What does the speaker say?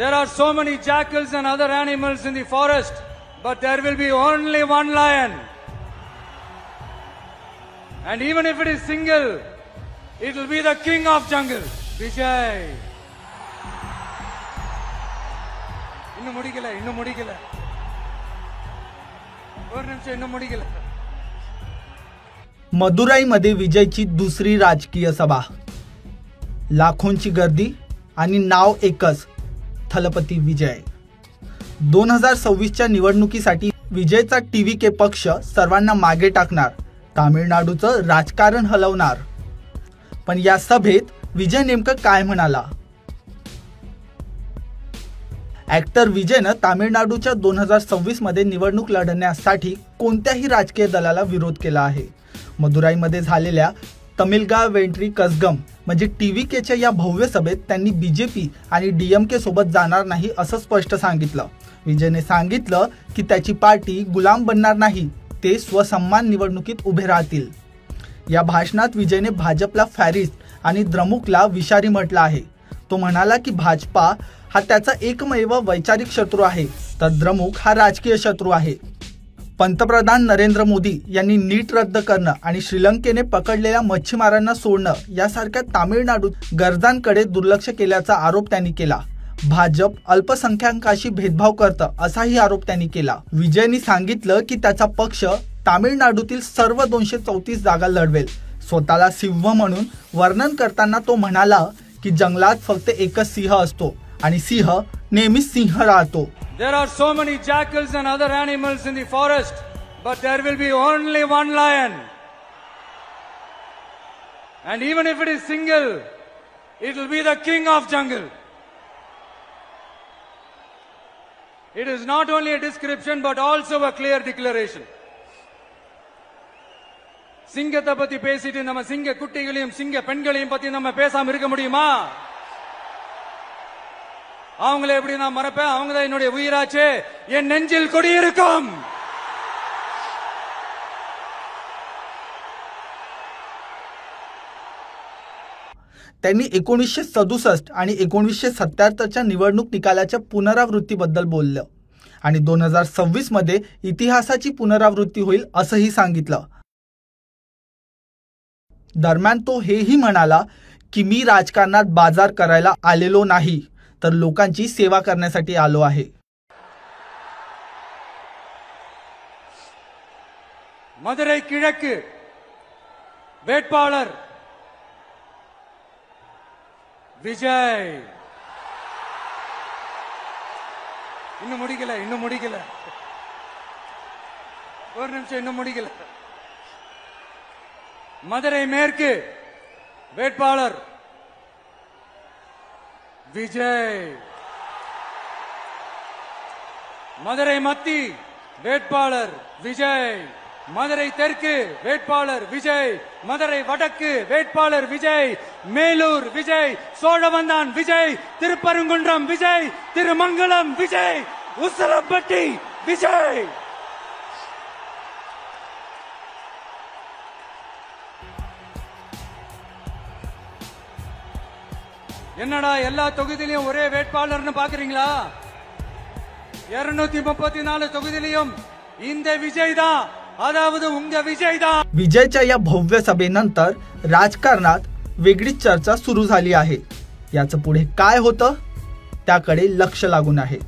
There are so many jackals and other animals in the forest, but there will be only one lion. And even if it is single, it will be the king of jungle. Vijay. இன்னும் முடிக்கல. ஒரு நிமிஷம் இன்னும் முடிக்கல. मदुराईमध्ये विजयची दुसरी राजकीय सभा. लाखोंची गर्दी आणि नाव एकच, थलपती विजय. 2026च्या निवडणुकीसाठी विजयचा टीव्हीके पक्ष सर्वांना मागे टाकणार, तामिळनाडूचं राजकारण हलवणार. पण या सभेत विजय नेमकं काय म्हणाला? ॲक्टर विजयनं तामिळनाडूच्या 2026 मध्ये निवडणूक लढण्यासाठी कोणत्याही राजकीय दलाला विरोध केला आहे. मदुराईमध्ये झालेल्या तमिलगा वेंट्री कसगम म्हणजे टीव्हीकेच्या या भव्य सभेत त्यांनी बीजेपी आणि डीएमके सोबत जाणार नाही असं स्पष्ट सांगितलं. विजयने सांगितलं की त्याची पार्टी गुलाम बनणार नाही, ते स्वसन्मान निवडणुकीत उभे राहतील. या भाषणात विजयने भाजपला फॅरिस्ट आणि द्रमुकला विषारी म्हटलं आहे. तो म्हणाला की भाजपा हा त्याचा एकमेव वैचारिक शत्रू आहे, तर द्रमुक हा राजकीय शत्रू आहे. पंतप्रधान नरेंद्र मोदी यांनी नीट रद्द करणं आणि श्रीलंकेने पकडलेल्या मच्छीमारांना सोडणं यासारख्या तामिळनाडूत गरजांकडे दुर्लक्ष केल्याचा आरोप त्यांनी केला. भाजप अल्पसंख्याकांशी भेदभाव करतं असाही आरोप त्यांनी केला. विजयनी सांगितलं की त्याचा पक्ष तामिळनाडूतील सर्व 234 जागा लढवेल. स्वतःला सिंह म्हणून वर्णन करताना तो म्हणाला की जंगलात फक्त एकच सिंह असतो आणि सिंह नेहमीच सिंह राहतो. There are so many jackals and other animals in the forest, but there will be only one lion. And even if it is single, it will be the king of jungle. It is not only a description but also a clear declaration. சிங்கத்தை பத்தி பேசிட்டு நம்ம சிங்க குட்டிகளையும் சிங்க பெண்களையும் பத்தி நம்ம பேசாம இருக்க முடியுமா? அவங்களே எப்படி நான் மறப்பேன்? அவங்க தான் என்னுடைய உயிராச்சே, என் நெஞ்சில் குடியிருக்கும். त्यांनी 1967 आणि 1977च्या निवडणूक निकालाच्या पुनरावृत्तीबद्दल बोललं आणि 2026 मध्ये इतिहासाची पुनरावृत्ती होईल असंही सांगितलं. दरम्यान तो हेही म्हणाला की मी राजकारणात बाजार करायला आलेलो नाही, तर लोकांची सेवा करण्यासाठी आलो आहे. மதுரை கிழக்கு வேட்பாளர் விஜய். இன்னும் முடிக்கல. ஒரு நிமிஷம் இன்னும் முடிக்கல. மதுரை மேற்கு வேட்பாளர் விஜய். மதுரை மத்தி வேட்பாளர் விஜய். மதுரை தெற்கு வேட்பாளர் விஜய். மதுரை வடக்கு வேட்பாளர் விஜய். மேலூர் விஜய். சோழவந்தான் விஜய். திருப்பரங்குன்றம் விஜய். திருமங்கலம் விஜய். உசலம்பட்டி விஜய். என்னடா எல்லா தொகுதியிலும் ஒரே வேட்பாளர்னு பாக்குறீங்களா? 234 தொகுதியிலும் இந்த விஜய் தான், अदावद उंग विजय दा. विजयच्या या भव्य सभेनंतर राजकारणात वेगळीच चर्चा सुरू झाली आहे. याचं पुढे काय होतं त्याकडे लक्ष लागून आहे.